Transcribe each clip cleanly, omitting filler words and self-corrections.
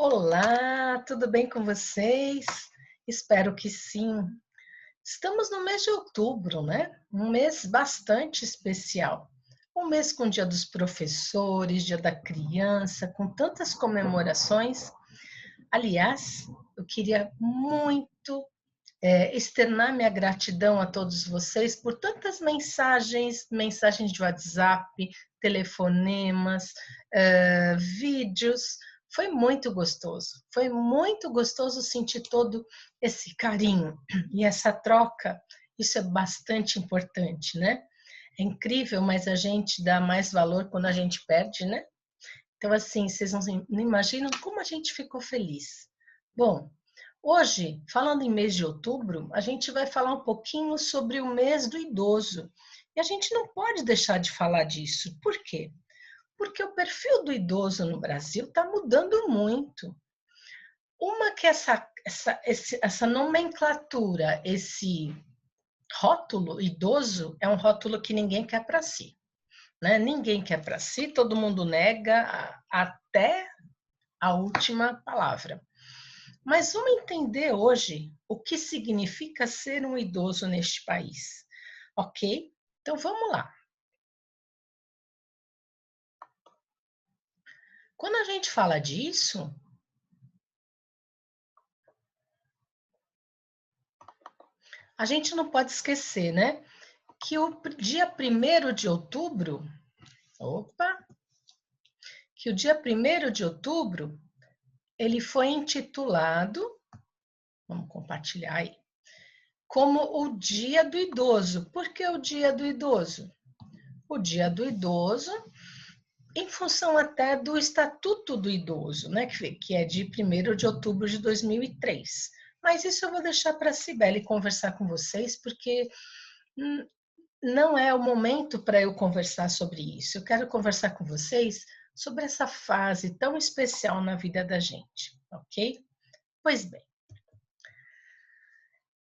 Olá, tudo bem com vocês? Espero que sim. Estamos no mês de outubro, né? Um mês bastante especial. Um mês com o Dia dos Professores, Dia da Criança, com tantas comemorações. Aliás, eu queria muito externar minha gratidão a todos vocês por tantas mensagens de WhatsApp, telefonemas, vídeos. Foi muito gostoso sentir todo esse carinho e essa troca. Isso é bastante importante, né? É incrível, mas a gente dá mais valor quando a gente perde, né? Então, assim, vocês não imaginam como a gente ficou feliz. Bom, hoje, falando em mês de outubro, a gente vai falar um pouquinho sobre o mês do idoso. E a gente não pode deixar de falar disso. Por quê? Porque o perfil do idoso no Brasil está mudando muito. Uma que essa nomenclatura, esse rótulo idoso, é um rótulo que ninguém quer para si. Né? Ninguém quer para si, todo mundo nega até a última palavra. Mas vamos entender hoje o que significa ser um idoso neste país, ok? Então vamos lá. Quando a gente fala disso, a gente não pode esquecer, né? Que o dia 1º de outubro, que o dia 1º de outubro, ele foi intitulado, vamos compartilhar aí, como o Dia do Idoso. Por que o Dia do Idoso? O Dia do Idoso, em função até do Estatuto do Idoso, né, que é de 1º de outubro de 2003. Mas isso eu vou deixar para a Cibele conversar com vocês, porque não é o momento para eu conversar sobre isso. Eu quero conversar com vocês sobre essa fase tão especial na vida da gente, ok? Pois bem,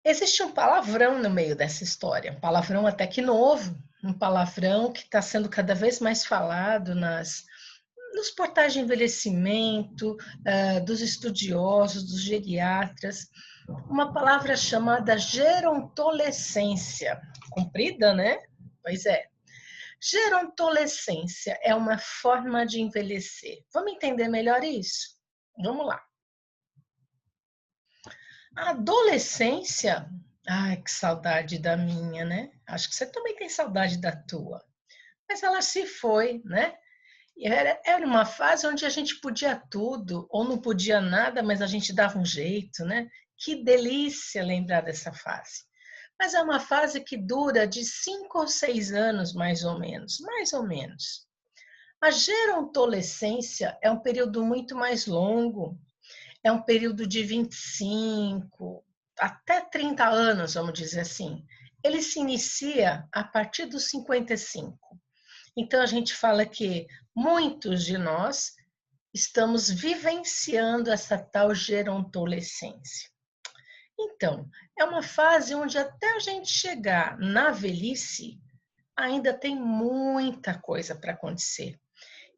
existe um palavrão no meio dessa história, um palavrão até que novo, um palavrão que está sendo cada vez mais falado nos portais de envelhecimento, dos estudiosos, dos geriatras, uma palavra chamada gerontolescência. Comprida, né? Pois é. Gerontolescência é uma forma de envelhecer. Vamos entender melhor isso? Vamos lá. A adolescência, ai, que saudade da minha, né? Acho que você também tem saudade da tua. Mas ela se foi, né? Era uma fase onde a gente podia tudo, ou não podia nada, mas a gente dava um jeito, né? Que delícia lembrar dessa fase. Mas é uma fase que dura de 5 ou 6 anos, mais ou menos, mais ou menos. A gerontolescência é um período muito mais longo, é um período de 25 até 30 anos, vamos dizer assim. Ele se inicia a partir dos 55. Então, a gente fala que muitos de nós estamos vivenciando essa tal gerontolescência. Então, é uma fase onde até a gente chegar na velhice, ainda tem muita coisa para acontecer.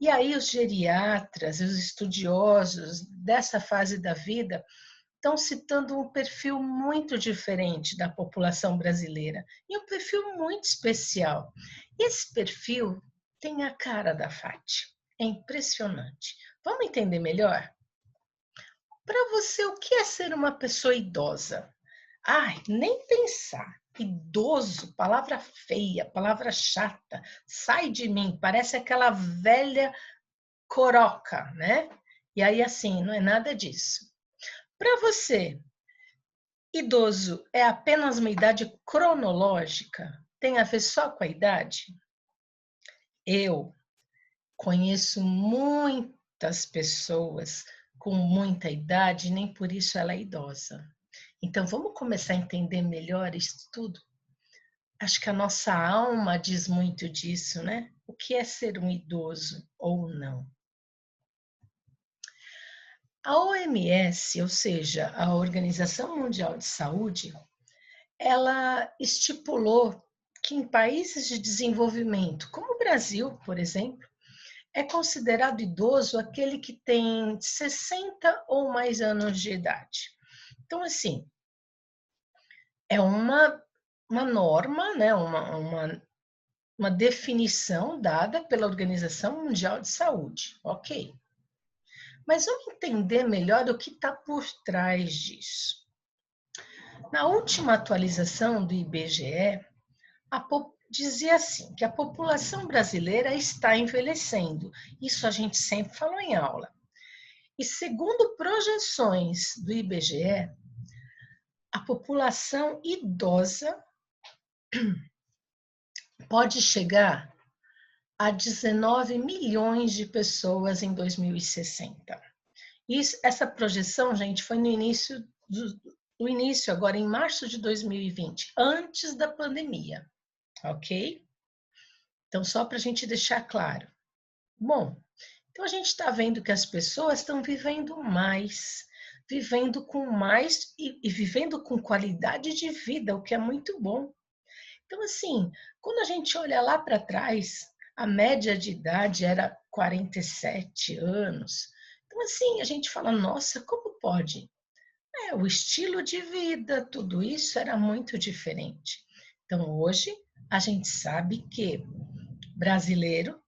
E aí os geriatras, os estudiosos dessa fase da vida estão citando um perfil muito diferente da população brasileira e um perfil muito especial. Esse perfil tem a cara da Fati. É impressionante. Vamos entender melhor? Para você, o que é ser uma pessoa idosa? Ai, nem pensar. Idoso, palavra feia, palavra chata. Sai de mim, parece aquela velha coroca, né? E aí, assim, não é nada disso. Para você, idoso é apenas uma idade cronológica? Tem a ver só com a idade? Eu conheço muitas pessoas com muita idade, nem por isso ela é idosa. Então, vamos começar a entender melhor isso tudo? Acho que a nossa alma diz muito disso, né? O que é ser um idoso ou não? A OMS, ou seja, a Organização Mundial de Saúde, ela estipulou que em países de desenvolvimento, como o Brasil, por exemplo, é considerado idoso aquele que tem 60 ou mais anos de idade. Então, assim, é uma norma, né? Uma definição dada pela Organização Mundial de Saúde, ok. Mas vamos entender melhor o que está por trás disso. Na última atualização do IBGE, dizia assim, que a população brasileira está envelhecendo. Isso a gente sempre falou em aula. E segundo projeções do IBGE, a população idosa pode chegar a 19 milhões de pessoas em 2060. Essa projeção, gente, foi no início agora em março de 2020, antes da pandemia, ok? Então, só para a gente deixar claro. Bom, então a gente está vendo que as pessoas estão vivendo mais e vivendo com qualidade de vida, o que é muito bom. Então, assim, quando a gente olha lá para trás, a média de idade era 47 anos. Então, assim, a gente fala, nossa, como pode? O estilo de vida, tudo isso era muito diferente. Então, hoje, a gente sabe que brasileiro,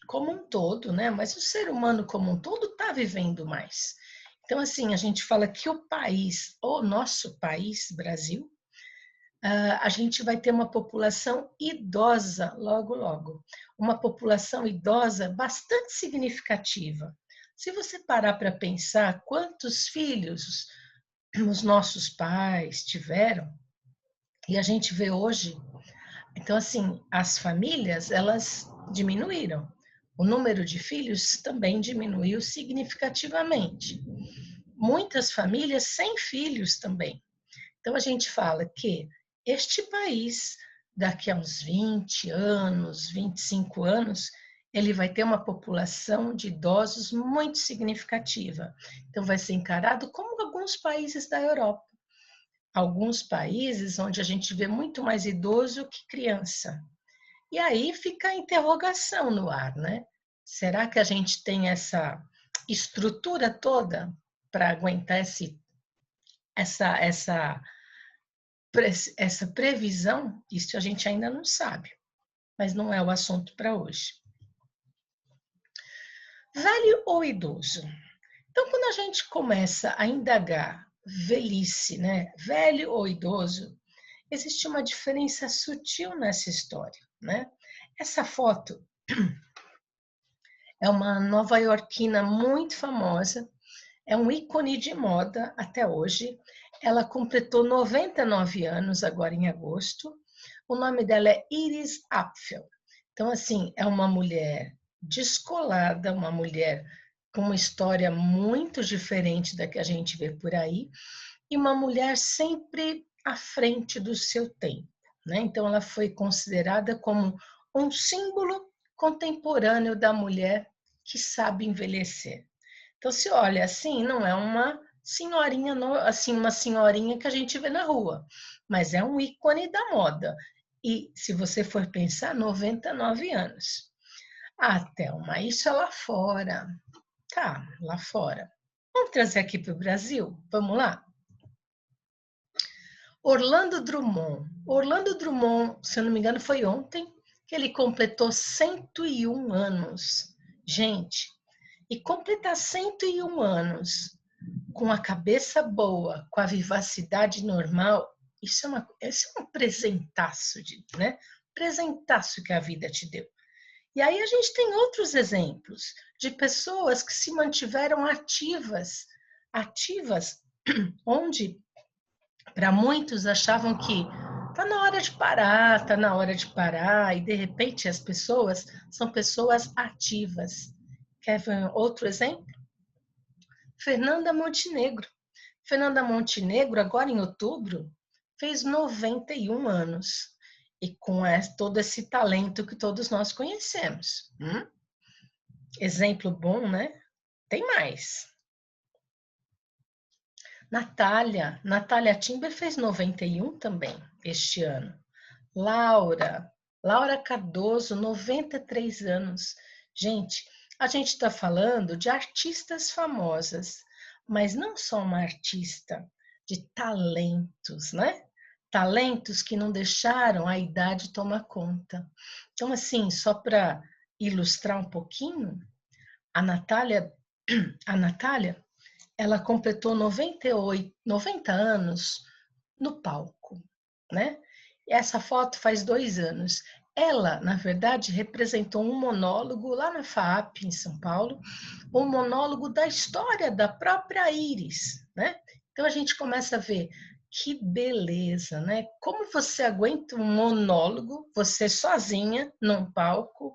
como um todo, né? Mas o ser humano como um todo está vivendo mais. Então, assim, a gente fala que o nosso país, Brasil, a gente vai ter uma população idosa logo, logo. Uma população idosa bastante significativa. Se você parar para pensar quantos filhos os nossos pais tiveram, e a gente vê hoje, então, assim, as famílias, elas diminuíram. O número de filhos também diminuiu significativamente. Muitas famílias sem filhos também. Então, a gente fala que este país, daqui a uns 20 anos, 25 anos, ele vai ter uma população de idosos muito significativa. Então, vai ser encarado como alguns países da Europa. Alguns países onde a gente vê muito mais idoso que criança. E aí fica a interrogação no ar, né? Será que a gente tem essa estrutura toda para aguentar essa previsão? Isso a gente ainda não sabe, mas não é o assunto para hoje. Velho ou idoso? Então, quando a gente começa a indagar velhice, né? Velho ou idoso, existe uma diferença sutil nessa história, né? Essa foto é uma nova-iorquina muito famosa, é um ícone de moda até hoje. Ela completou 99 anos agora em agosto. O nome dela é Iris Apfel. Então, assim, é uma mulher descolada, uma mulher com uma história muito diferente da que a gente vê por aí, e uma mulher sempre à frente do seu tempo, né? Então, ela foi considerada como um símbolo contemporâneo da mulher que sabe envelhecer. Então, se olha assim, não é uma senhorinha, assim, uma senhorinha que a gente vê na rua, mas é um ícone da moda. E se você for pensar, 99 anos. Ah, Thelma, isso é lá fora. Tá, lá fora. Vamos trazer aqui para o Brasil? Vamos lá? Orlando Drummond. Orlando Drummond, se eu não me engano, foi ontem que ele completou 101 anos. Gente, e completar 101 anos com a cabeça boa, com a vivacidade normal, isso é um presentaço, né? Presentaço que a vida te deu. E aí a gente tem outros exemplos de pessoas que se mantiveram ativas, onde para muitos achavam que tá na hora de parar, e de repente as pessoas são pessoas ativas. Quer ver outro exemplo? Fernanda Montenegro. Fernanda Montenegro, agora em outubro, fez 91 anos. E com todo esse talento que todos nós conhecemos. Exemplo bom, né? Tem mais. Natália Timber fez 91 também este ano. Laura Cardoso, 93 anos. Gente, A gente está falando de artistas famosas, mas não só uma artista, de talentos, né? Talentos que não deixaram a idade tomar conta. Então, assim, só para ilustrar um pouquinho, a Natália, a Natália, ela completou 90 anos no palco, né? E essa foto faz 2 anos. Ela, na verdade, representou um monólogo lá na FAAP, em São Paulo, um monólogo da história da própria Iris, né? Então a gente começa a ver que beleza, né? Como você aguenta um monólogo, você sozinha, num palco,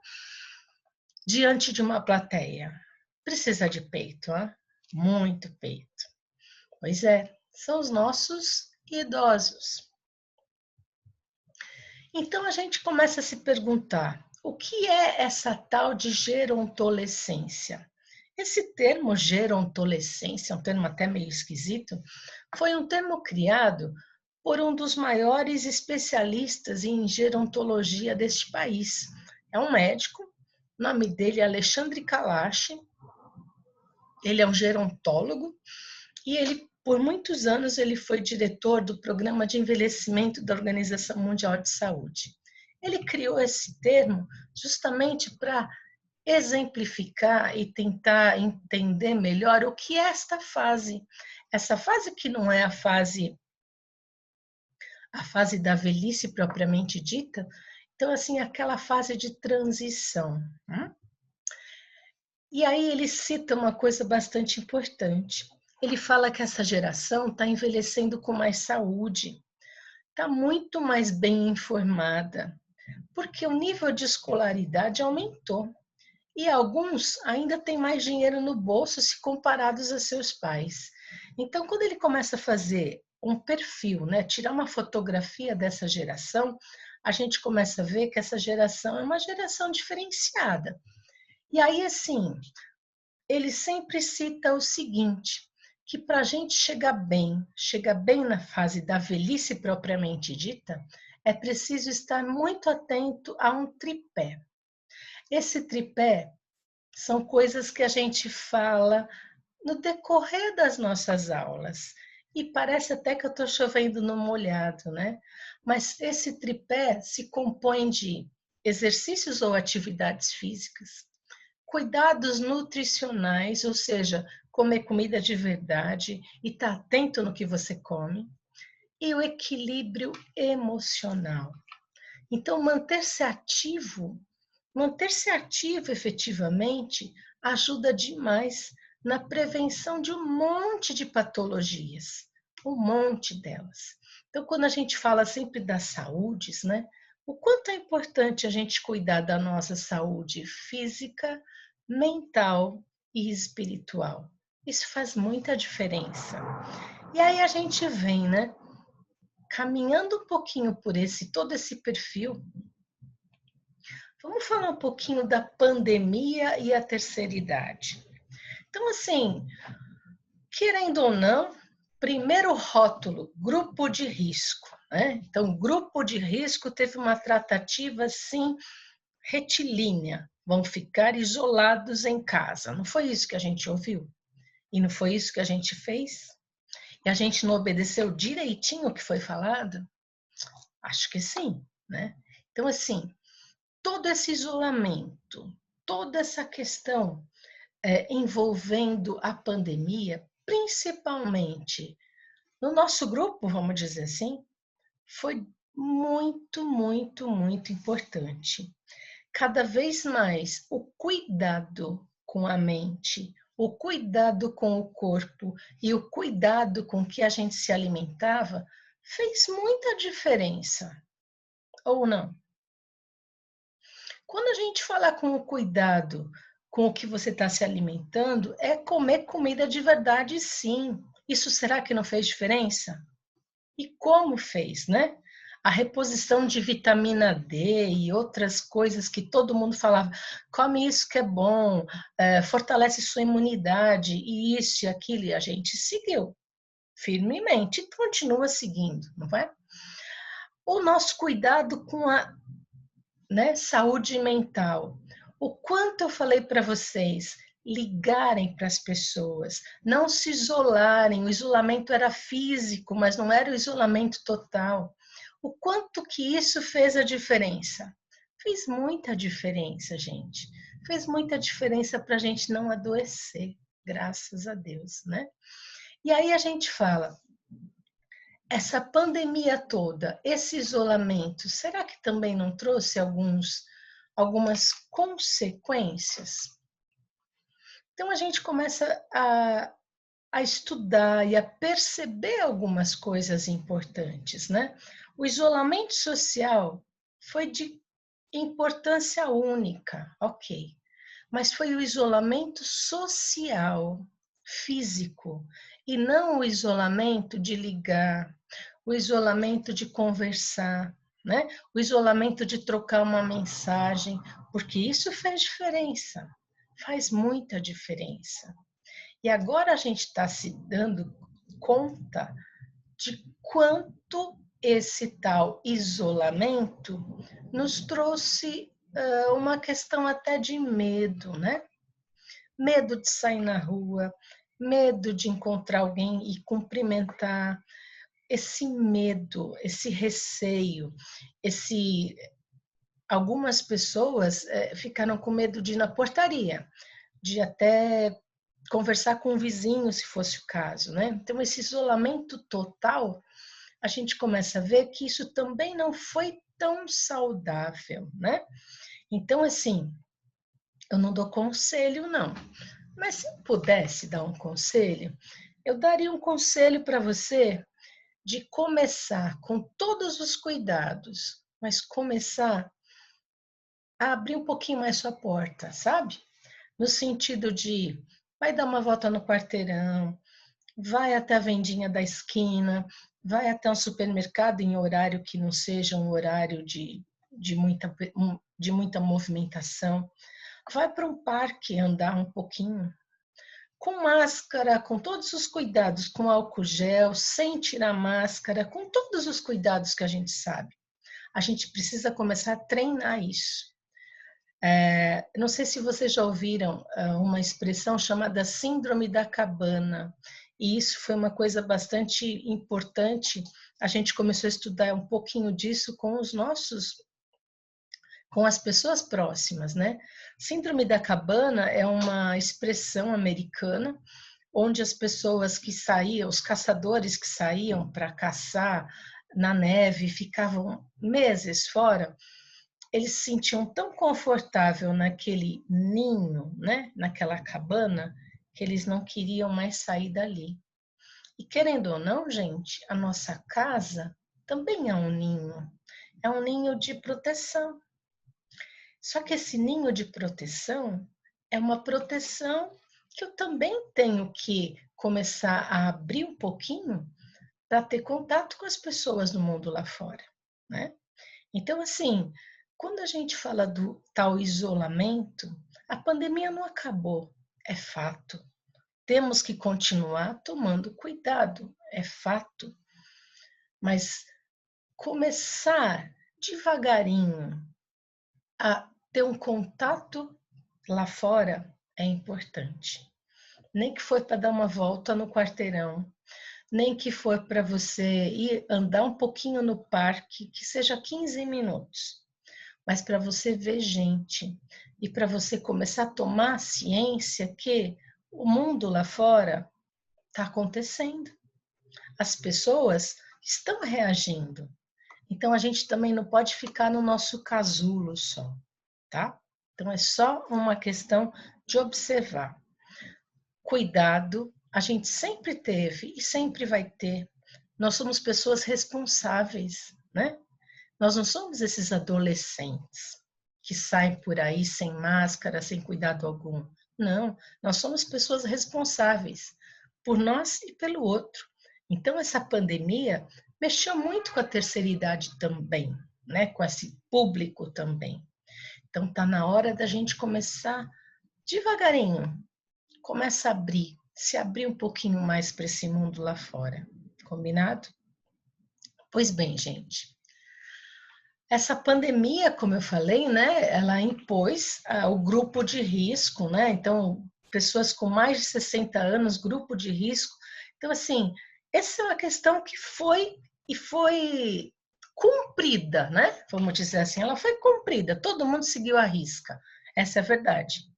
diante de uma plateia? Precisa de peito, hein? Muito peito. Pois é, são os nossos idosos. Então a gente começa a se perguntar: o que é essa tal de gerontolescência? Esse termo gerontolescência, um termo até meio esquisito, foi um termo criado por um dos maiores especialistas em gerontologia deste país. É um médico, o nome dele é Alexandre Kalash, ele é um gerontólogo e ele, por muitos anos, ele foi diretor do programa de envelhecimento da Organização Mundial de Saúde. Ele criou esse termo justamente para exemplificar e tentar entender melhor o que é esta fase. Essa fase que não é a fase da velhice propriamente dita, então assim, aquela fase de transição. E aí ele cita uma coisa bastante importante. Ele fala que essa geração está envelhecendo com mais saúde, está muito mais bem informada, porque o nível de escolaridade aumentou. E alguns ainda têm mais dinheiro no bolso se comparados a seus pais. Então, quando ele começa a fazer um perfil, né, tirar uma fotografia dessa geração, a gente começa a ver que essa geração é uma geração diferenciada. E aí, assim, ele sempre cita o seguinte, que para a gente chegar bem na fase da velhice propriamente dita, é preciso estar muito atento a um tripé. Esse tripé são coisas que a gente fala no decorrer das nossas aulas. E parece até que eu estou chovendo no molhado, né? Mas esse tripé se compõe de exercícios ou atividades físicas, cuidados nutricionais, ou seja, comer comida de verdade e estar atento no que você come, e o equilíbrio emocional. Então, manter-se ativo efetivamente ajuda demais na prevenção de um monte de patologias, um monte delas. Então, quando a gente fala sempre das saúdes, né? O quanto é importante a gente cuidar da nossa saúde física, mental e espiritual. Isso faz muita diferença. E aí a gente vem, né? Caminhando um pouquinho por todo esse perfil. Vamos falar um pouquinho da pandemia e a terceira idade. Então, assim, querendo ou não, primeiro rótulo, grupo de risco, né? Então, grupo de risco teve uma tratativa, assim, retilínea. Vão ficar isolados em casa. Não foi isso que a gente ouviu? E não foi isso que a gente fez? E a gente não obedeceu direitinho o que foi falado? Acho que sim, né? Então, assim, todo esse isolamento, toda essa questão envolvendo a pandemia, principalmente no nosso grupo, vamos dizer assim, foi muito, muito, muito importante. Cada vez mais o cuidado com a mente, o cuidado com o corpo e o cuidado com que a gente se alimentava fez muita diferença, ou não? Quando a gente fala com o cuidado com o que você está se alimentando, é comer comida de verdade, sim. Isso será que não fez diferença? E como fez, né? A reposição de vitamina D e outras coisas que todo mundo falava, come isso que é bom, fortalece sua imunidade, e isso e aquilo, e a gente seguiu firmemente e continua seguindo, não é? O nosso cuidado com a, né, saúde mental. O quanto eu falei para vocês ligarem para as pessoas, não se isolarem. O isolamento era físico, mas não era o isolamento total. O quanto que isso fez a diferença? Fez muita diferença, gente. Fez muita diferença para a gente não adoecer, graças a Deus, né? E aí a gente fala, essa pandemia toda, esse isolamento, será que também não trouxe algumas consequências? Então a gente começa a estudar e a perceber algumas coisas importantes, né? O isolamento social foi de importância única, ok, mas foi o isolamento social, físico, e não o isolamento de ligar, o isolamento de conversar, né? O isolamento de trocar uma mensagem, porque isso fez diferença, faz muita diferença. E agora a gente está se dando conta de quanto esse tal isolamento nos trouxe uma questão até de medo, né? Medo de sair na rua, medo de encontrar alguém e cumprimentar, esse medo, esse receio, esse algumas pessoas ficaram com medo de ir na portaria, de até conversar com o vizinho, se fosse o caso, né? Então, esse isolamento total, a gente começa a ver que isso também não foi tão saudável, né? Então, assim, eu não dou conselho, não. Mas se eu pudesse dar um conselho, eu daria um conselho para você de começar com todos os cuidados, mas começar a abrir um pouquinho mais sua porta, sabe? No sentido de vai dar uma volta no quarteirão, vai até a vendinha da esquina, vai até um supermercado em horário que não seja um horário de muita movimentação, vai para um parque andar um pouquinho, com máscara, com todos os cuidados, com álcool gel, sem tirar máscara, com todos os cuidados que a gente sabe. A gente precisa começar a treinar isso. Não sei se vocês já ouviram uma expressão chamada síndrome da cabana, e isso foi uma coisa bastante importante. A gente começou a estudar um pouquinho disso com as pessoas próximas, né? Síndrome da cabana é uma expressão americana onde as pessoas que saíam, os caçadores que saíam para caçar na neve, ficavam meses fora, eles se sentiam tão confortável naquele ninho, né, naquela cabana, que eles não queriam mais sair dali. E querendo ou não, gente, a nossa casa também é um ninho de proteção. Só que esse ninho de proteção é uma proteção que eu também tenho que começar a abrir um pouquinho para ter contato com as pessoas do mundo lá fora, né? Então, assim, quando a gente fala do tal isolamento, a pandemia não acabou, é fato. Temos que continuar tomando cuidado, é fato. Mas começar devagarinho a ter um contato lá fora é importante. Nem que for para dar uma volta no quarteirão, nem que for para você ir andar um pouquinho no parque, que seja 15 minutos, mas para você ver gente e para você começar a tomar ciência que o mundo lá fora está acontecendo. As pessoas estão reagindo. Então a gente também não pode ficar no nosso casulo só, tá? Então é só uma questão de observar. Cuidado, a gente sempre teve e sempre vai ter. Nós somos pessoas responsáveis, né? Nós não somos esses adolescentes que saem por aí sem máscara, sem cuidado algum. Não, nós somos pessoas responsáveis por nós e pelo outro. Então, essa pandemia mexeu muito com a terceira idade também, né? Com esse público também. Então, está na hora da gente começar devagarinho, começa a abrir, se abrir um pouquinho mais para esse mundo lá fora. Combinado? Pois bem, gente. Essa pandemia, como eu falei, né, ela impôs o grupo de risco, né? Então, pessoas com mais de 60 anos, grupo de risco. Então, assim, essa é uma questão que foi cumprida, né? Vamos dizer assim, ela foi cumprida, todo mundo seguiu a risca. Essa é a verdade.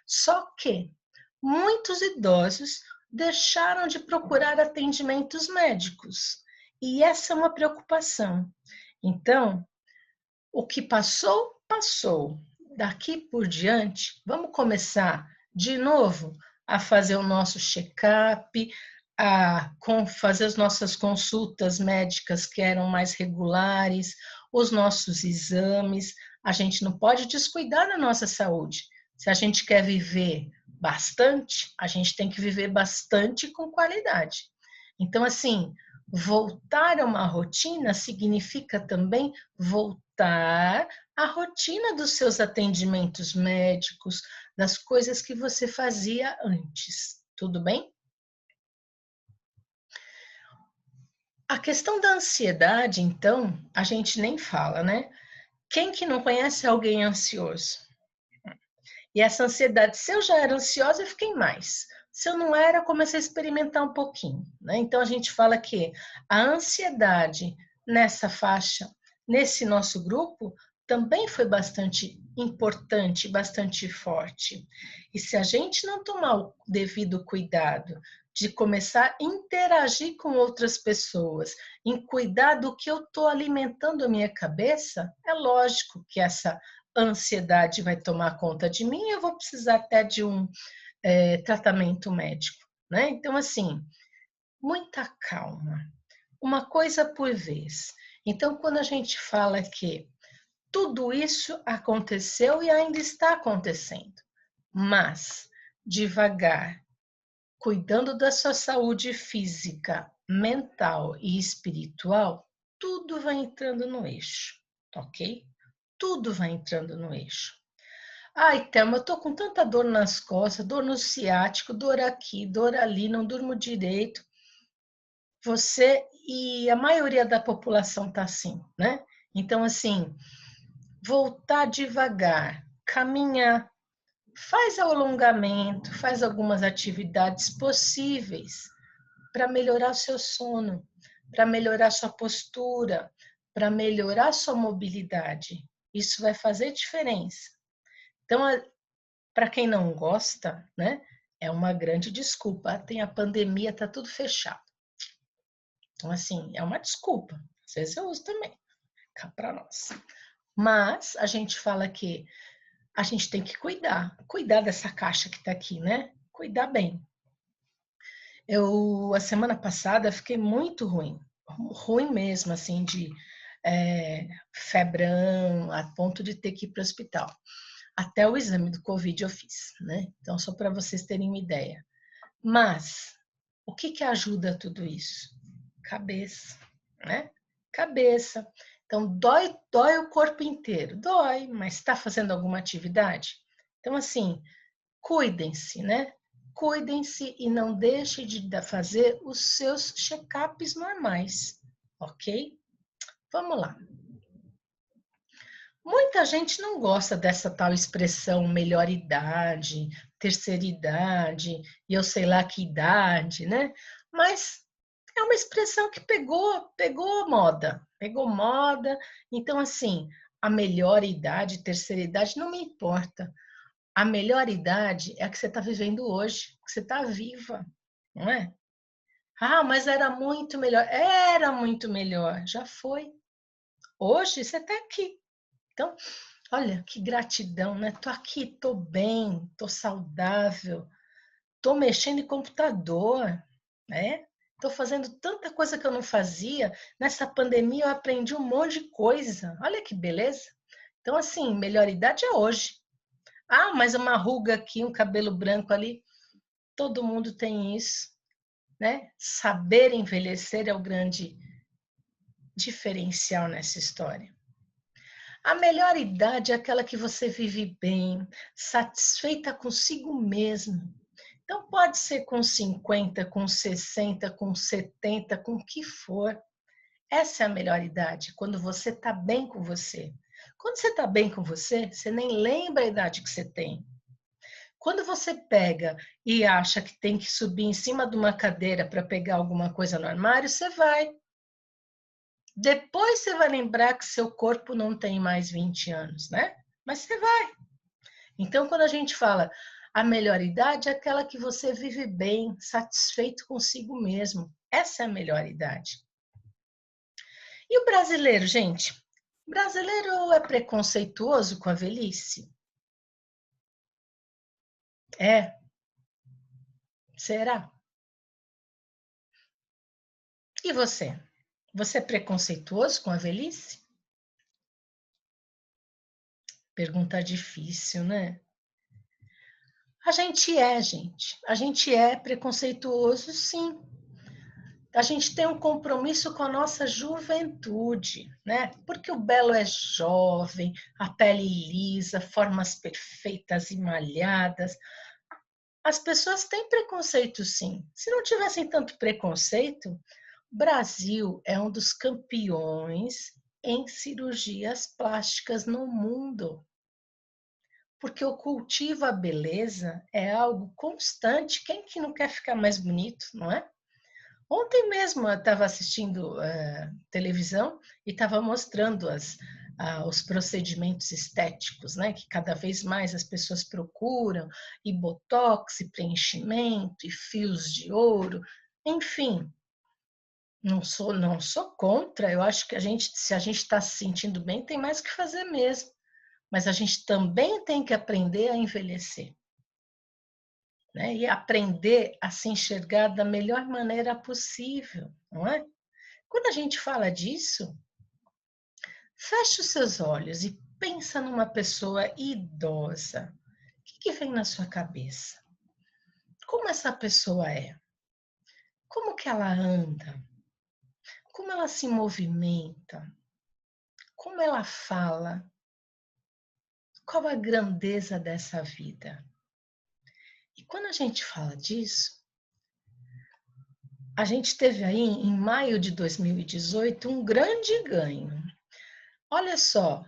Só que muitos idosos deixaram de procurar atendimentos médicos. E essa é uma preocupação. Então, o que passou, passou. Daqui por diante, vamos começar de novo a fazer o nosso check-up, fazer as nossas consultas médicas que eram mais regulares, os nossos exames. A gente não pode descuidar da nossa saúde. Se a gente quer viver bastante, a gente tem que viver bastante com qualidade. Então, assim, voltar a uma rotina significa também voltar à rotina dos seus atendimentos médicos, das coisas que você fazia antes. Tudo bem? A questão da ansiedade, então, a gente nem fala, né? Quem que não conhece alguém ansioso? E essa ansiedade, se eu já era ansiosa, eu fiquei mais. Se eu não era, eu comecei a experimentar um pouquinho, né? Então a gente fala que a ansiedade nessa faixa, nesse nosso grupo, também foi bastante importante, bastante forte. E se a gente não tomar o devido cuidado de começar a interagir com outras pessoas, em cuidar do que eu estou alimentando a minha cabeça, é lógico que essa ansiedade vai tomar conta de mim, eu vou precisar até de um tratamento médico, né? Então, assim, muita calma, uma coisa por vez. Então, quando a gente fala que tudo isso aconteceu e ainda está acontecendo, mas devagar, cuidando da sua saúde física, mental e espiritual, tudo vai entrando no eixo, ok? Tudo vai entrando no eixo. Ai, Thelma, eu tô com tanta dor nas costas, dor no ciático, dor aqui, dor ali, não durmo direito. Você e a maioria da população tá assim, né? Então, assim, voltar devagar, caminhar, faz alongamento, faz algumas atividades possíveis para melhorar o seu sono, para melhorar sua postura, para melhorar sua mobilidade. Isso vai fazer diferença. Então, para quem não gosta, né, é uma grande desculpa. Tem a pandemia, tá tudo fechado. Então, assim, é uma desculpa. Às vezes eu uso também, cá para nós. Mas a gente fala que a gente tem que cuidar dessa caixa que está aqui, né? Cuidar bem. A semana passada, fiquei muito ruim mesmo, assim, de febrão, a ponto de ter que ir para o hospital. Até o exame do Covid eu fiz, né? Então, só para vocês terem uma ideia. Mas, o que que ajuda tudo isso? Cabeça, né? Cabeça. Então, dói o corpo inteiro. Dói, mas está fazendo alguma atividade? Então, assim, cuidem-se, né? Cuidem-se e não deixem de fazer os seus check-ups normais, ok? Vamos lá. Muita gente não gosta dessa tal expressão melhor idade, terceira idade, e eu sei lá que idade, né? Mas é uma expressão que pegou moda. Então, assim, a melhor idade, terceira idade, não me importa. A melhor idade é a que você está vivendo hoje, que você está viva, não é? Ah, mas era muito melhor. Era muito melhor, já foi. Hoje você está aqui. Então, olha, que gratidão, né? Tô aqui, tô bem, tô saudável, tô mexendo em computador, né? Tô fazendo tanta coisa que eu não fazia. Nessa pandemia eu aprendi um monte de coisa. Olha que beleza. Então, assim, melhor idade é hoje. Ah, mas uma ruga aqui, um cabelo branco ali. Todo mundo tem isso, né? Saber envelhecer é o grande diferencial nessa história. A melhor idade é aquela que você vive bem, satisfeita consigo mesmo. Então, pode ser com 50, com 60, com 70, com o que for. Essa é a melhor idade, quando você está bem com você. Quando você está bem com você, você nem lembra a idade que você tem. Quando você pega e acha que tem que subir em cima de uma cadeira para pegar alguma coisa no armário, você vai. Depois você vai lembrar que seu corpo não tem mais 20 anos, né? Mas você vai. Então, quando a gente fala a melhor idade é aquela que você vive bem, satisfeito consigo mesmo. Essa é a melhor idade. E o brasileiro, gente? O brasileiro é preconceituoso com a velhice? É. Será? E você? Você é preconceituoso com a velhice? Pergunta difícil, né? A gente é, gente. A gente é preconceituoso, sim. A gente tem um compromisso com a nossa juventude, né? Porque o belo é jovem, a pele lisa, formas perfeitas e malhadas. As pessoas têm preconceito, sim. Se não tivessem tanto preconceito, o Brasil é um dos campeões em cirurgias plásticas no mundo. Porque o cultivo à beleza é algo constante. Quem que não quer ficar mais bonito, não é? Ontem mesmo eu estava assistindo televisão e estava mostrando os procedimentos estéticos, né? Que cada vez mais as pessoas procuram, e botox, e preenchimento, e fios de ouro, enfim. Não sou contra, eu acho que se a gente está se sentindo bem, tem mais que fazer mesmo. Mas a gente também tem que aprender a envelhecer, né? E aprender a se enxergar da melhor maneira possível, não é? Quando a gente fala disso, feche os seus olhos e pensa numa pessoa idosa. O que vem na sua cabeça? Como essa pessoa é? Como que ela anda? Como ela se movimenta? Como ela fala? Qual a grandeza dessa vida? E quando a gente fala disso, a gente teve aí, em maio de 2018, um grande ganho. Olha só,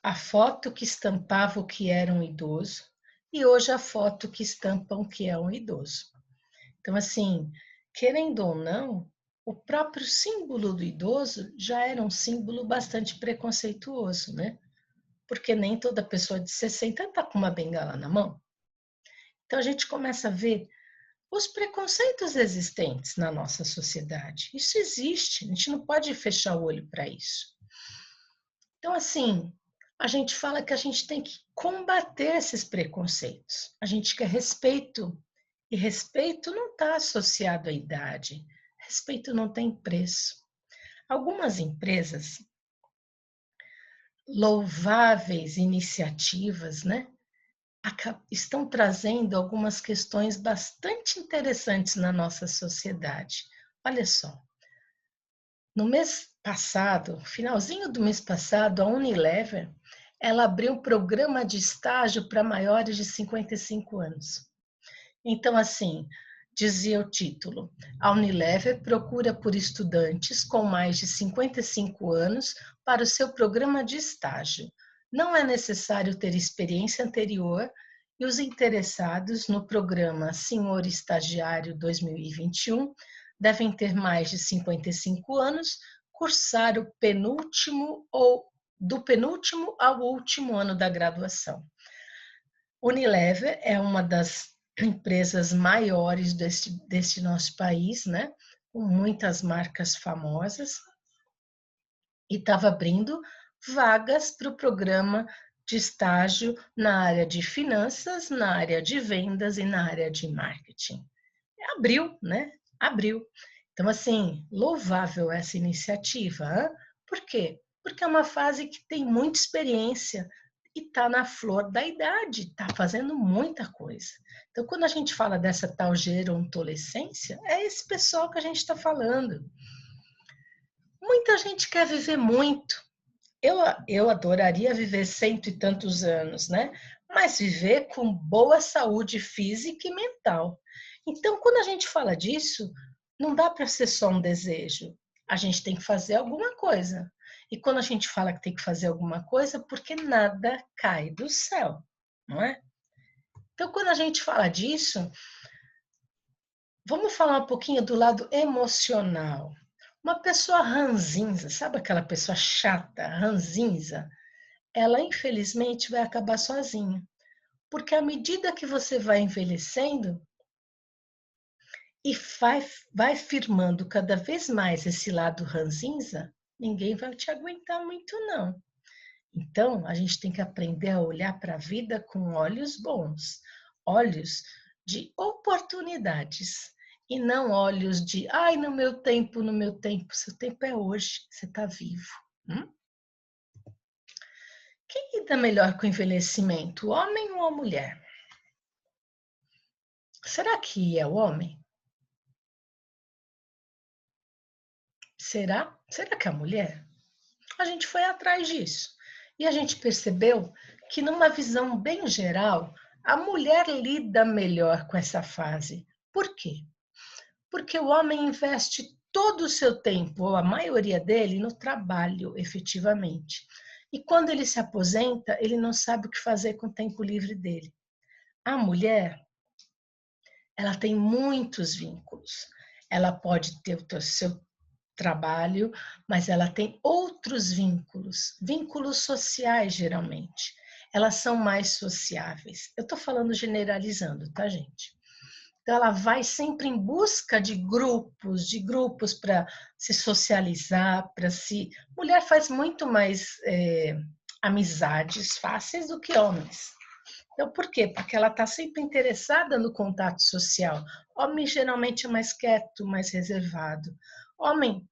a foto que estampava o que era um idoso e hoje a foto que estampa o que é um idoso. Então, assim, querendo ou não, o próprio símbolo do idoso já era um símbolo bastante preconceituoso, né? Porque nem toda pessoa de 60 está com uma bengala na mão. Então, a gente começa a ver os preconceitos existentes na nossa sociedade. Isso existe, a gente não pode fechar o olho para isso. Então, assim, a gente fala que a gente tem que combater esses preconceitos. A gente quer respeito, e respeito não está associado à idade. Respeito não tem preço. Algumas empresas, louváveis iniciativas, né, estão trazendo algumas questões bastante interessantes na nossa sociedade. Olha só, no mês passado, finalzinho do mês passado, a Unilever, ela abriu um programa de estágio para maiores de 55 anos. Então, assim, dizia o título, a Unilever procura por estudantes com mais de 55 anos para o seu programa de estágio. Não é necessário ter experiência anterior e os interessados no programa Senhor Estagiário 2021 devem ter mais de 55 anos, cursar o penúltimo ou do penúltimo ao último ano da graduação. Unilever é uma das empresas maiores deste nosso país, né? Com muitas marcas famosas, e estava abrindo vagas para o programa de estágio na área de finanças, na área de vendas e na área de marketing. Abriu, né? Abriu. Então, assim, louvável essa iniciativa. Hein? Por quê? Porque é uma fase que tem muita experiência e está na flor da idade, está fazendo muita coisa. Então, quando a gente fala dessa tal gerontolescência, é esse pessoal que a gente está falando. Muita gente quer viver muito. Eu adoraria viver 100 e tantos anos, né? Mas viver com boa saúde física e mental. Então, quando a gente fala disso, não dá para ser só um desejo. a gente tem que fazer alguma coisa. E quando a gente fala que tem que fazer alguma coisa, porque nada cai do céu, não é? Então, quando a gente fala disso, vamos falar um pouquinho do lado emocional. Uma pessoa ranzinza, sabe aquela pessoa chata, ranzinza? Ela, infelizmente, vai acabar sozinha. Porque à medida que você vai envelhecendo e vai firmando cada vez mais esse lado ranzinza, ninguém vai te aguentar muito, não. Então, a gente tem que aprender a olhar para a vida com olhos bons, olhos de oportunidades, e não olhos de, ai, no meu tempo, no meu tempo. Seu tempo é hoje, você está vivo. Hum? Quem lida melhor com o envelhecimento, o homem ou a mulher? Será que é o homem? Será? Será que é a mulher? A gente foi atrás disso. E a gente percebeu que, numa visão bem geral, a mulher lida melhor com essa fase. Por quê? Porque o homem investe todo o seu tempo, ou a maioria dele, no trabalho, efetivamente. E quando ele se aposenta, ele não sabe o que fazer com o tempo livre dele. A mulher, ela tem muitos vínculos. Ela pode ter o seu trabalho, mas ela tem outros vínculos, vínculos sociais, geralmente. Elas são mais sociáveis. Eu estou falando generalizando, tá, gente? Então, ela vai sempre em busca de grupos para se socializar, para se. Mulher faz muito mais amizades fáceis do que homens. Então, por quê? Porque ela está sempre interessada no contato social. Homem geralmente é mais quieto, mais reservado. Homem,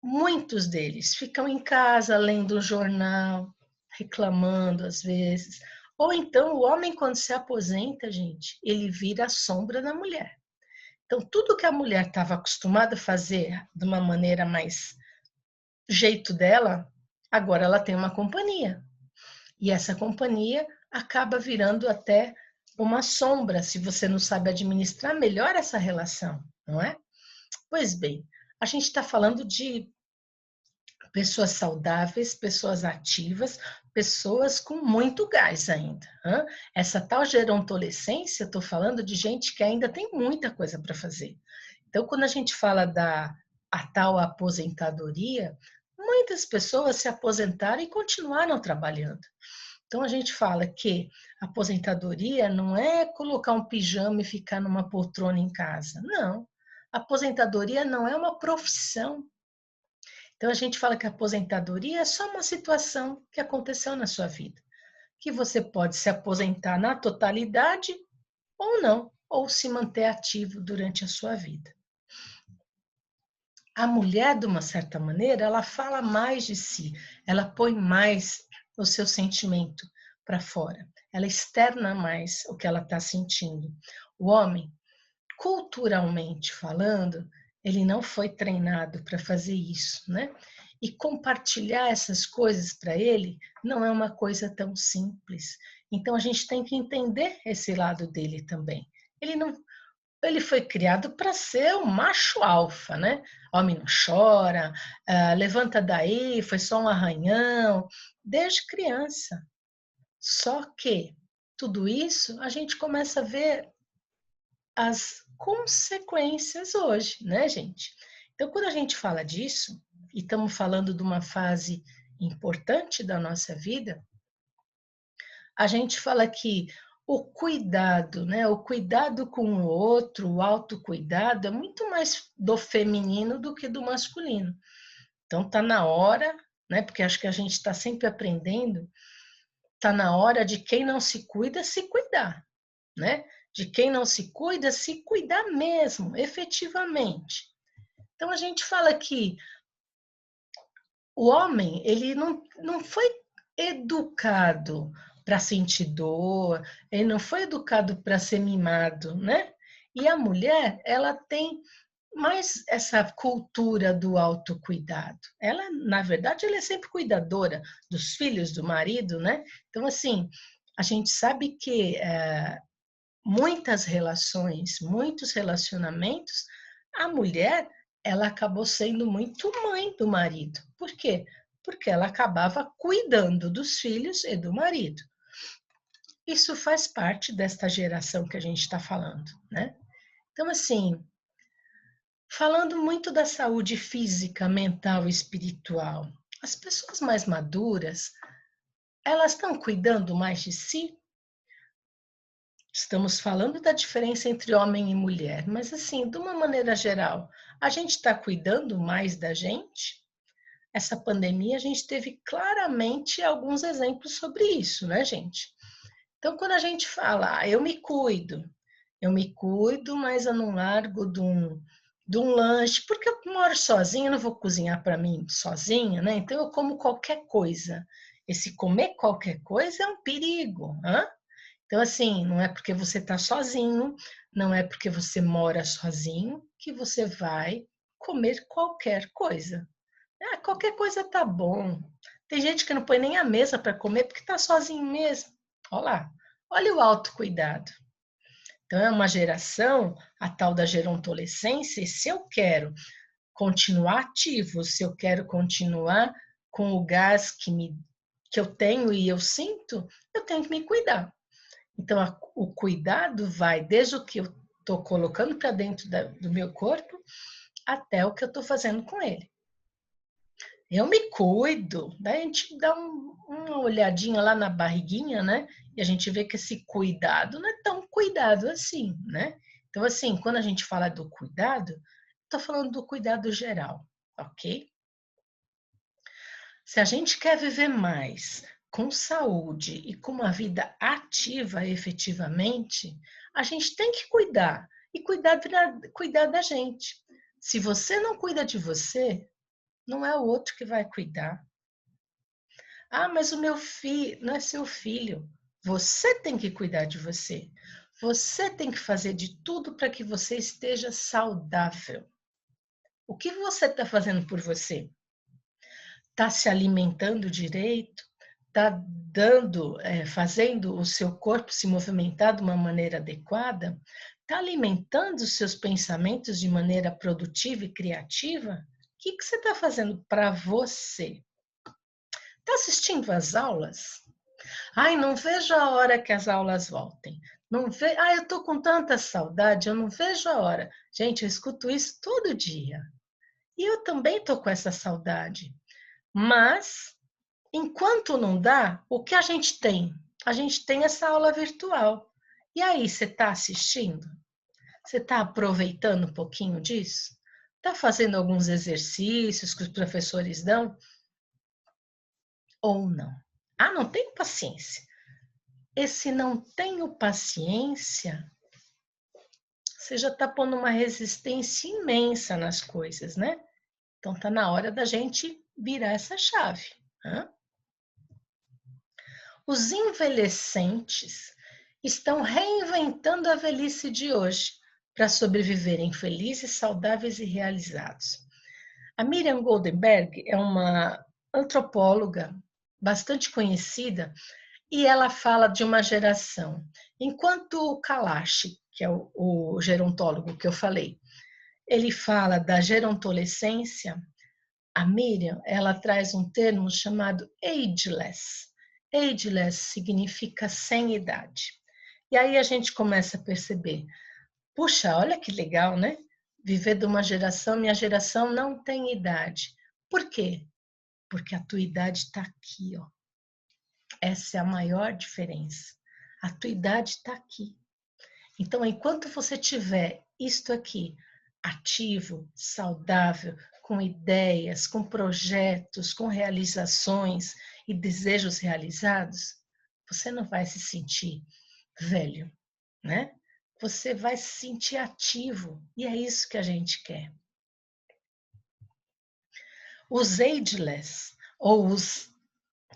muitos deles ficam em casa lendo um jornal, reclamando às vezes. Ou então o homem, quando se aposenta, gente, ele vira a sombra da mulher. Então, tudo que a mulher estava acostumada a fazer de uma maneira mais jeito dela, agora ela tem uma companhia. E essa companhia acaba virando até uma sombra, se você não sabe administrar melhor essa relação, não é? Pois bem, a gente está falando de pessoas saudáveis, pessoas ativas, pessoas com muito gás ainda. Hein? Essa tal gerontolescência, estou falando de gente que ainda tem muita coisa para fazer. Então, quando a gente fala da a tal aposentadoria, muitas pessoas se aposentaram e continuaram trabalhando. Então, a gente fala que aposentadoria não é colocar um pijama e ficar numa poltrona em casa. Não. Aposentadoria não é uma profissão. Então, a gente fala que a aposentadoria é só uma situação que aconteceu na sua vida, que você pode se aposentar na totalidade ou não, ou se manter ativo durante a sua vida. A mulher, de uma certa maneira, ela fala mais de si, ela põe mais o seu sentimento para fora, ela externa mais o que ela está sentindo. O homem, culturalmente falando, ele não foi treinado para fazer isso, né? E compartilhar essas coisas para ele não é uma coisa tão simples. Então a gente tem que entender esse lado dele também. Ele não, ele foi criado para ser um macho alfa, né? Homem não chora, levanta daí, foi só um arranhão, desde criança. Só que tudo isso a gente começa a ver as consequências hoje, né, gente? Então, quando a gente fala disso, e estamos falando de uma fase importante da nossa vida, a gente fala que o cuidado, né, o cuidado com o outro, o autocuidado, é muito mais do feminino do que do masculino. Então, tá na hora, né, porque acho que a gente está sempre aprendendo, tá na hora de quem não se cuida, se cuidar, né? De quem não se cuida, se cuidar mesmo, efetivamente. Então a gente fala que o homem, ele não foi educado para sentir dor, ele não foi educado para ser mimado, né? E a mulher, ela tem mais essa cultura do autocuidado. Ela, na verdade, ela é sempre cuidadora dos filhos, do marido, né? Então, assim, a gente sabe que muitas relações, muitos relacionamentos, a mulher ela acabou sendo muito mãe do marido. Por quê? Porque ela acabava cuidando dos filhos e do marido. Isso faz parte desta geração que a gente está falando, né? Então, assim, falando muito da saúde física, mental e espiritual, as pessoas mais maduras, elas estão cuidando mais de si? Estamos falando da diferença entre homem e mulher, mas assim, de uma maneira geral, a gente está cuidando mais da gente? Essa pandemia, a gente teve claramente alguns exemplos sobre isso, né, gente? Então, quando a gente fala, eu me cuido, mas eu não largo de um lanche, porque eu moro sozinha, eu não vou cozinhar para mim sozinha, né? Então, eu como qualquer coisa. Esse comer qualquer coisa é um perigo, hã? Então, assim, não é porque você está sozinho, não é porque você mora sozinho, que você vai comer qualquer coisa. Ah, qualquer coisa tá bom. Tem gente que não põe nem a mesa para comer porque está sozinho mesmo. Olha lá, olha o autocuidado. Então, é uma geração, a tal da gerontolescência, e se eu quero continuar ativo, se eu quero continuar com o gás que eu tenho e eu sinto, eu tenho que me cuidar. Então, o cuidado vai desde o que eu estou colocando para dentro do meu corpo até o que eu estou fazendo com ele. Eu me cuido, daí a gente dá uma olhadinha lá na barriguinha, né? E a gente vê que esse cuidado não é tão cuidado assim, né? Então, assim, quando a gente fala do cuidado, estou falando do cuidado geral, ok? Se a gente quer viver mais com saúde e com uma vida ativa efetivamente, a gente tem que cuidar e cuidar da gente. Se você não cuida de você, não é o outro que vai cuidar. Ah, mas o meu filho não é seu filho. Você tem que cuidar de você. Você tem que fazer de tudo para que você esteja saudável. O que você está fazendo por você? Está se alimentando direito? Está fazendo o seu corpo se movimentar de uma maneira adequada? Está alimentando os seus pensamentos de maneira produtiva e criativa? O que você está fazendo para você? Está assistindo às aulas? Ai, não vejo a hora que as aulas voltem. Não ve... Ai, eu tô com tanta saudade, eu não vejo a hora. Gente, eu escuto isso todo dia. E eu também tô com essa saudade. Mas, enquanto não dá, o que a gente tem? A gente tem essa aula virtual. E aí, você está assistindo? Você está aproveitando um pouquinho disso? Está fazendo alguns exercícios que os professores dão? Ou não? Ah, não tenho paciência. Esse não tenho paciência, você já está pondo uma resistência imensa nas coisas, né? Então tá na hora da gente virar essa chave. Né? Os envelhecentes estão reinventando a velhice de hoje para sobreviverem felizes, saudáveis e realizados. A Miriam Goldenberg é uma antropóloga bastante conhecida e ela fala de uma geração. Enquanto o Kalash, que é o gerontólogo que eu falei, ele fala da gerontolescência, a Miriam, ela traz um termo chamado ageless. Ageless significa sem idade. E aí a gente começa a perceber, puxa, olha que legal, né? Viver de uma geração, minha geração não tem idade. Por quê? Porque a tua idade está aqui, ó. Essa é a maior diferença. A tua idade está aqui. Então, enquanto você tiver isto aqui, ativo, saudável, com ideias, com projetos, com realizações e desejos realizados, você não vai se sentir velho, né? Você vai se sentir ativo e é isso que a gente quer. Os ageless, ou os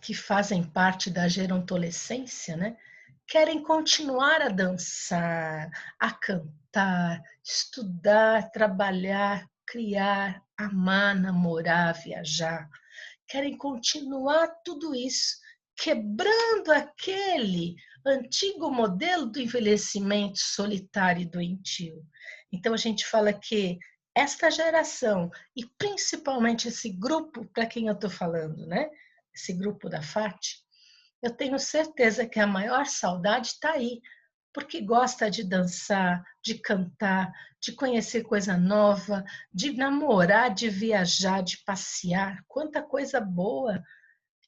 que fazem parte da gerontolescência, né? Querem continuar a dançar, a cantar, estudar, trabalhar, criar, amar, namorar, viajar. Querem continuar tudo isso, quebrando aquele antigo modelo do envelhecimento solitário e doentio. Então a gente fala que esta geração, e principalmente esse grupo para quem eu estou falando, né? Esse grupo da Fati, eu tenho certeza que a maior saudade está aí, porque gosta de dançar, de cantar, de conhecer coisa nova, de namorar, de viajar, de passear. Quanta coisa boa!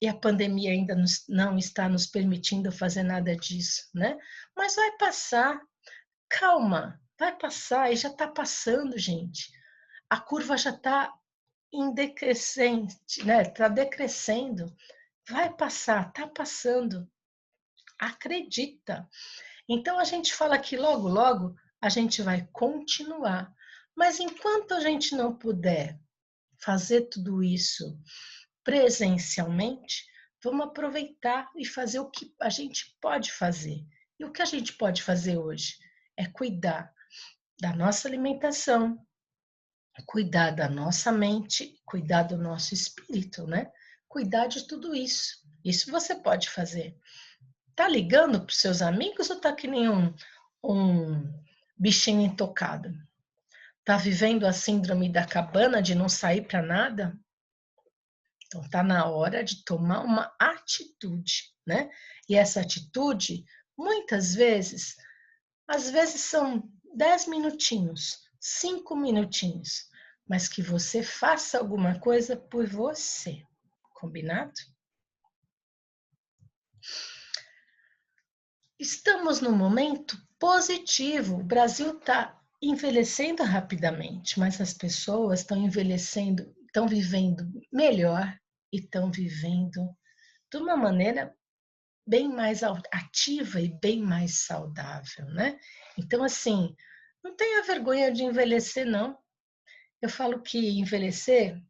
E a pandemia ainda não está nos permitindo fazer nada disso, né? Mas vai passar, calma, vai passar e já está passando, gente. A curva já está em decrescente, né? Está decrescendo. Vai passar, está passando. Acredita. Então a gente fala que logo, logo a gente vai continuar. Mas enquanto a gente não puder fazer tudo isso presencialmente, vamos aproveitar e fazer o que a gente pode fazer. E o que a gente pode fazer hoje é cuidar da nossa alimentação, cuidar da nossa mente, cuidar do nosso espírito, né? Cuidar de tudo isso. Isso você pode fazer. Tá ligando para os seus amigos ou tá que nem um bichinho intocado? Tá vivendo a síndrome da cabana de não sair para nada? Então tá na hora de tomar uma atitude, né? E essa atitude, muitas vezes, às vezes são 10 minutinhos, 5 minutinhos, mas que você faça alguma coisa por você. Combinado? Estamos num momento positivo. O Brasil está envelhecendo rapidamente, mas as pessoas estão envelhecendo, estão vivendo melhor e estão vivendo de uma maneira bem mais ativa e bem mais saudável, né? Então, assim, não tenha vergonha de envelhecer, não. Eu falo que envelhecer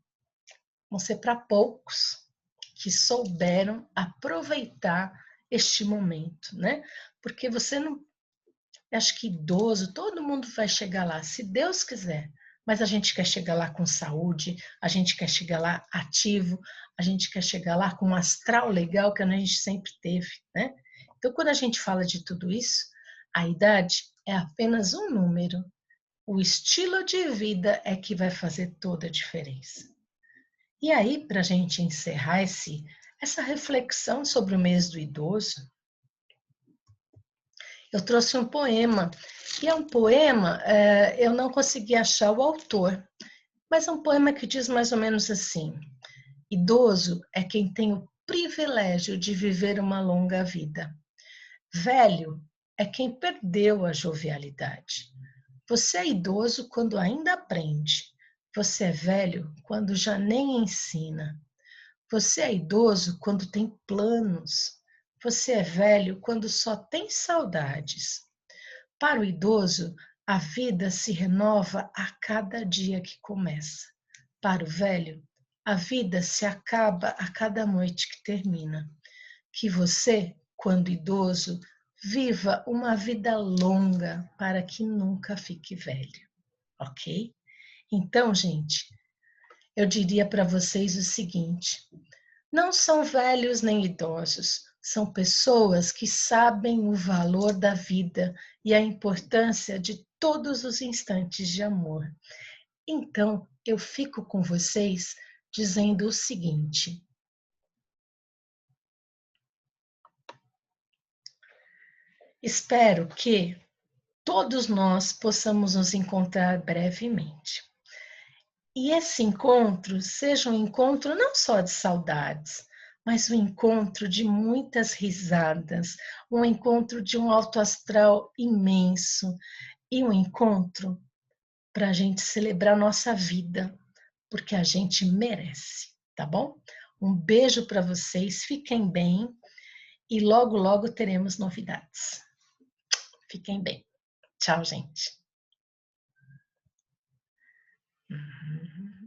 vão ser para poucos que souberam aproveitar este momento, né? Porque você não. Acho que idoso, todo mundo vai chegar lá, se Deus quiser. Mas a gente quer chegar lá com saúde, a gente quer chegar lá ativo, a gente quer chegar lá com um astral legal que a gente sempre teve, né? Então, quando a gente fala de tudo isso, a idade é apenas um número. O estilo de vida é que vai fazer toda a diferença. E aí, para a gente encerrar essa reflexão sobre o mês do idoso, eu trouxe um poema. E é um poema, eu não consegui achar o autor, mas é um poema que diz mais ou menos assim: idoso é quem tem o privilégio de viver uma longa vida. Velho é quem perdeu a jovialidade. Você é idoso quando ainda aprende. Você é velho quando já nem ensina. Você é idoso quando tem planos. Você é velho quando só tem saudades. Para o idoso, a vida se renova a cada dia que começa. Para o velho, a vida se acaba a cada noite que termina. Que você, quando idoso, viva uma vida longa para que nunca fique velho, ok? Então, gente, eu diria para vocês o seguinte: não são velhos nem idosos, são pessoas que sabem o valor da vida e a importância de todos os instantes de amor. Então, eu fico com vocês dizendo o seguinte: espero que todos nós possamos nos encontrar brevemente. E esse encontro seja um encontro não só de saudades, mas um encontro de muitas risadas, um encontro de um alto astral imenso e um encontro para a gente celebrar nossa vida, porque a gente merece, tá bom? Um beijo para vocês, fiquem bem e logo, logo teremos novidades. Fiquem bem. Tchau, gente. Uhum.